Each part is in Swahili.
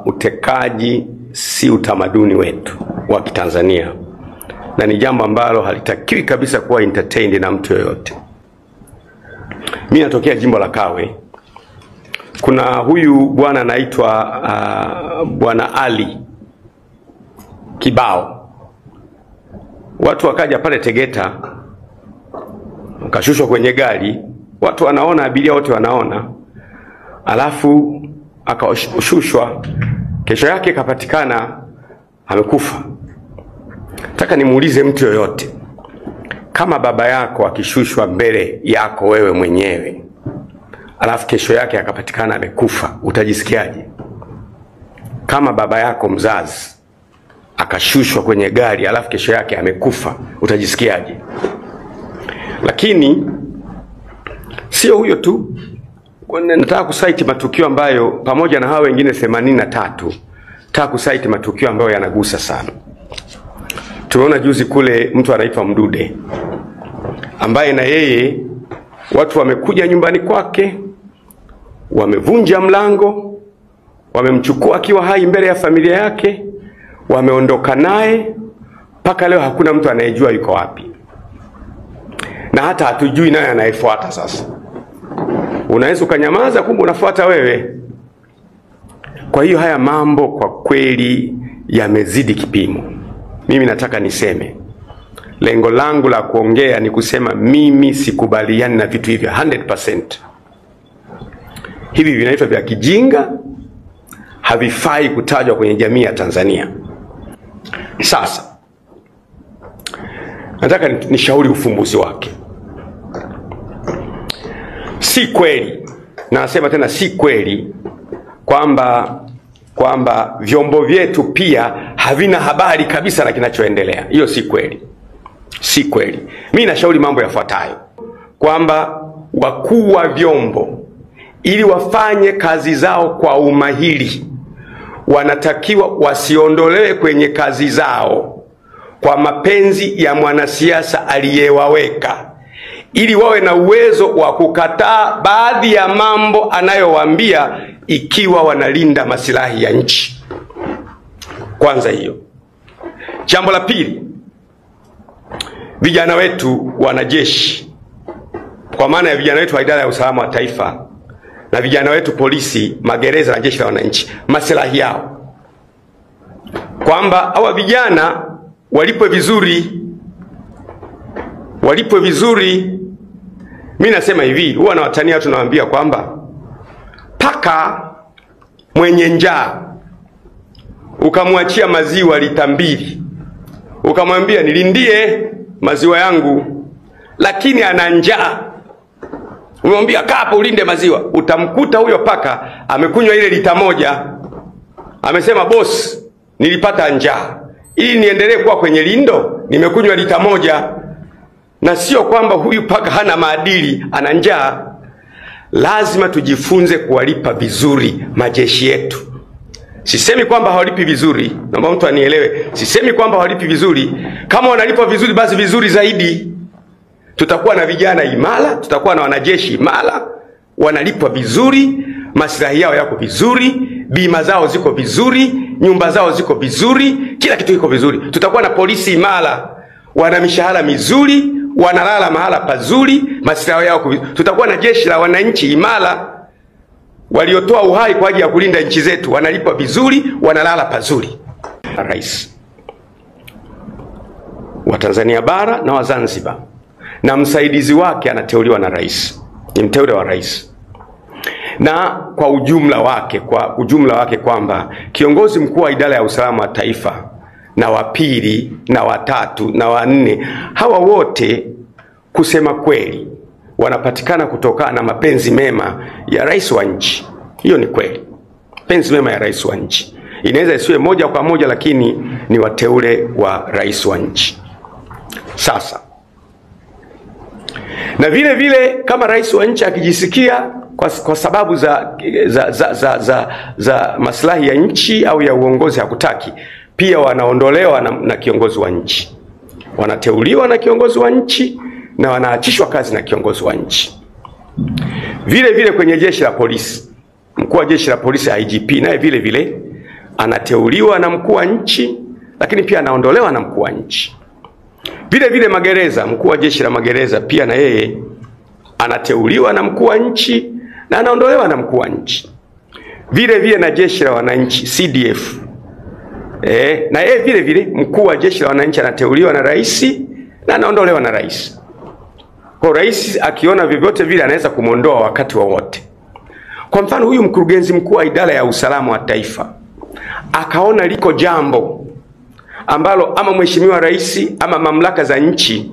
Utekaji si utamaduni wetu wa Kitanzania na ni jambo ambalo halitakiwi kabisa kuwa entertained na mtu yoyote. Mimi natokea jimbo la Kawe. Kuna huyu bwana anaitwa Bwana Ali Kibao. Watu wakaja pale Tegeta, wakashushwa kwenye gari, watu wanaona, abiria wote wanaona, alafu akashushwa. Kesho yake kapatikana amekufa. Nataka nimuulize mtu yoyote, kama baba yako akishushwa mbele yako wewe mwenyewe, alafu kesho yake akapatikana amekufa, utajisikiaje? Kama baba yako mzazi akashushwa kwenye gari alafu kesho yake amekufa, utajisikiaje? Lakini sio huyo tu. Nataka kusaiti matukio ambayo pamoja na hao wengine 83, nataka kusaiti matukio ambayo yanagusa sana. Tumeona juzi kule mtu anaitwa Mdude, ambaye na yeye watu wamekuja nyumbani kwake, wamevunja mlango, wamemchukua akiwa hai mbele ya familia yake, wameondoka naye, mpaka leo hakuna mtu anayejua yuko wapi. Na hata hatujui naye anayefuata sasa. Unaweza ukanyamaza, kumbe unafuata wewe. Kwa hiyo haya mambo kwa kweli yamezidi kipimo. Mimi nataka niseme, lengo langu la kuongea ni kusema mimi sikubaliani na vitu hivyo 100%. Hivi vinaitwa vya kijinga, havifai kutajwa kwenye jamii ya Tanzania. Sasa nataka nishauri ufumbuzi wake. Si kweli, nasema tena si kweli, kwamba vyombo vyetu pia havina habari kabisa na kinachoendelea. Hiyo si kweli. Si kweli. Mimi nashauri mambo yafuatayo, kwamba wakuu wa vyombo ili wafanye kazi zao kwa umahiri, wanatakiwa wasiondolewe kwenye kazi zao kwa mapenzi ya mwanasiasa aliyewaweka, ili wawe na uwezo wa kukataa baadhi ya mambo anayowaambia ikiwa wanalinda maslahi ya nchi. Kwanza hiyo. Jambo la pili, vijana wetu wanajeshi, kwa maana ya vijana wetu wa idara ya usalama wa taifa na vijana wetu polisi, magereza na jeshi la wananchi, maslahi yao, kwamba hawa vijana walipwe vizuri. Mimi nasema hivi, huwa na watania watu nawaambia kwamba paka mwenye njaa ukamwachia maziwa lita 2, ukamwambia nilindie maziwa yangu, lakini ana njaa, umemwambia kaa hapo ulinde maziwa, utamkuta huyo paka amekunywa ile lita 1, amesema boss, nilipata njaa, ili niendelee kuwa kwenye lindo nimekunywa lita 1. Na sio kwamba huyu paka hana maadili, ana njaa. Lazima tujifunze kuwalipa vizuri majeshi yetu. Sisemi kwamba hawalipi vizuri, naomba mtu anielewe. Sisemi kwamba hawalipi vizuri. Kama wanalipa vizuri, basi vizuri zaidi. Tutakuwa na vijana imara, tutakuwa na wanajeshi imara, wanalipwa vizuri, maslahi yao yako vizuri, bima zao ziko vizuri, nyumba zao ziko vizuri, kila kitu kiko vizuri. Tutakuwa na polisi imara, wana mishahara mizuri, wanalala mahala pazuri, maslahi yao vizuri. Tutakuwa na jeshi la wananchi imara, waliotoa uhai kwa ajili ya kulinda nchi zetu, wanalipwa vizuri, wanalala pazuri. Rais wa Tanzania bara na wa Zanzibar, na msaidizi wake anateuliwa na rais, ni mteule wa rais. Na kwa ujumla wake kwamba kiongozi mkuu wa idara ya usalama wa taifa na wa pili na wa tatu na wa 4, hawa wote kusema kweli wanapatikana kutokana na mapenzi mema ya rais wa nchi. Hiyo ni kweli. Mapenzi mema ya rais wa nchi. Inaweza isiwe moja kwa moja, lakini ni wateule wa rais wa nchi. Sasa, na vile vile kama rais wa nchi akijisikia kwa sababu za maslahi ya nchi au ya uongozi hakutaki, pia wanaondolewa na kiongozi wa nchi. Wanateuliwa na kiongozi wa nchi na wanaachishwa kazi na kiongozi wa nchi. Vile vile kwenye jeshi la polisi, mkuu wa jeshi la polisi IGP naye vile vile anateuliwa na mkuu wa nchi, lakini pia anaondolewa na mkuu wa nchi. Vile vile magereza, mkuu wa jeshi la magereza pia na yeye anateuliwa na mkuu wa nchi na anaondolewa na mkuu wa nchi. Vile vile na jeshi la wananchi CDF, na yeye vile vile mkuu wa jeshi la wananchi anateuliwa na rais na anaondolewa na rais. Kwa rais akiona vyovyote vile anaweza kumondoa wakati wowote. Kwa mfano huyu mkurugenzi mkuu wa idara ya usalama wa taifa akaona liko jambo ambalo ama mheshimiwa rais ama mamlaka za nchi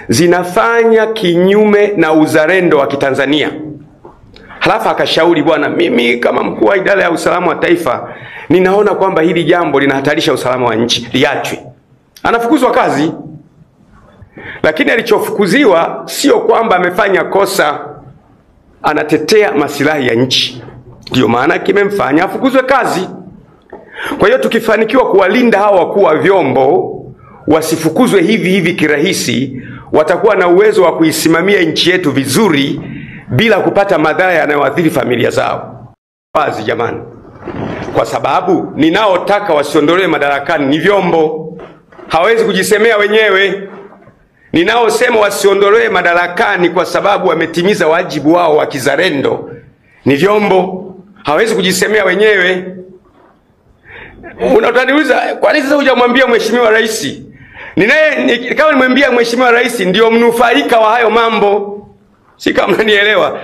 zinafanya kinyume na uzalendo wa Kitanzania, halafu akashauri, bwana, mimi kama mkuu wa idara ya usalama wa taifa ninaona kwamba hili jambo linahatarisha usalama wa nchi, liachwe. Anafukuzwa kazi. Lakini alichofukuziwa sio kwamba amefanya kosa, anatetea masilahi ya nchi, ndio maana kimemfanya afukuzwe kazi. Kwa hiyo tukifanikiwa kuwalinda hawa wakuu wa vyombo wasifukuzwe hivi hivi kirahisi, watakuwa na uwezo wa kuisimamia nchi yetu vizuri bila kupata madhara yanayoathiri familia zao. Wazi jamani, kwa sababu ninaotaka wasiondolewe madarakani ni vyombo, hawezi kujisemea wenyewe. Ninaosema wasiondolewe madarakani kwa sababu wametimiza wajibu wao wa kizalendo ni vyombo, hawezi kujisemea wenyewe. Unataniuliza, kwa nini sasa hujamwambia mheshimiwa rais? Kama nimwambia mheshimiwa rais ndio mnufaika wa hayo mambo. Si kama unanielewa.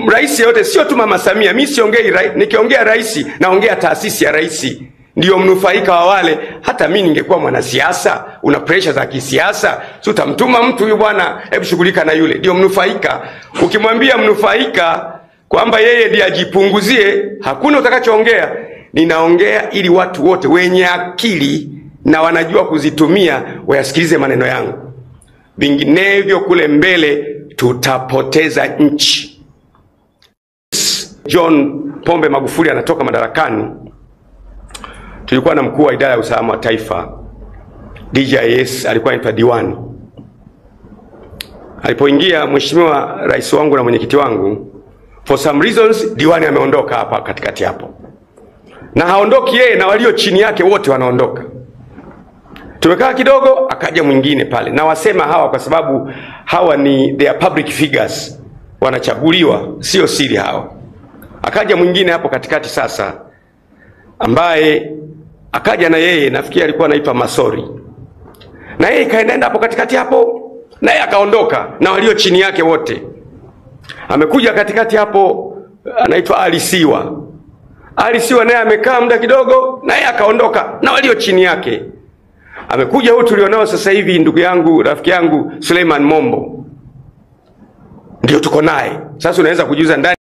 Rais yote sio tu Mama Samia, mimi siongei nikiongea rais naongea taasisi ya rais. Ndio mnufaika wa wale. Hata mimi ningekuwa mwanasiasa, una pressure za kisiasa, si utamtuma mtu huyu, bwana hebu shughulika na yule. Ndio mnufaika. Ukimwambia mnufaika kwamba yeye ndiye ajipunguzie, hakuna utakachoongea. Ninaongea ili watu wote wenye akili na wanajua kuzitumia wayasikilize maneno yangu. Vinginevyo kule mbele tutapoteza nchi. John Pombe Magufuli anatoka madarakani, tulikuwa na mkuu wa idara ya usalama wa taifa DJIS, alikuwa anaitwa Diwani. Alipoingia mheshimiwa rais wangu na mwenyekiti wangu, for some reasons Diwani ameondoka hapa katikati hapo. Na haondoki yeye, na walio chini yake wote wanaondoka. Tumekaa kidogo, akaja mwingine pale. Na wasema hawa kwa sababu hawa ni they are public figures, wanachaguliwa, sio siri hawa. Akaja mwingine hapo katikati sasa, ambaye akaja na yeye, nafikiri alikuwa anaitwa Masori. Na yeye kaenda hapo katikati hapo, na yeye akaondoka na walio chini yake wote. Amekuja katikati hapo anaitwa Alisiwa. Alisiwa naye amekaa muda kidogo, na yeye akaondoka na walio chini yake. Amekuja huyu tulionao sasa hivi, ndugu yangu, rafiki yangu Suleiman Mombo, ndio tuko naye. Sasa unaweza kujiuliza ndani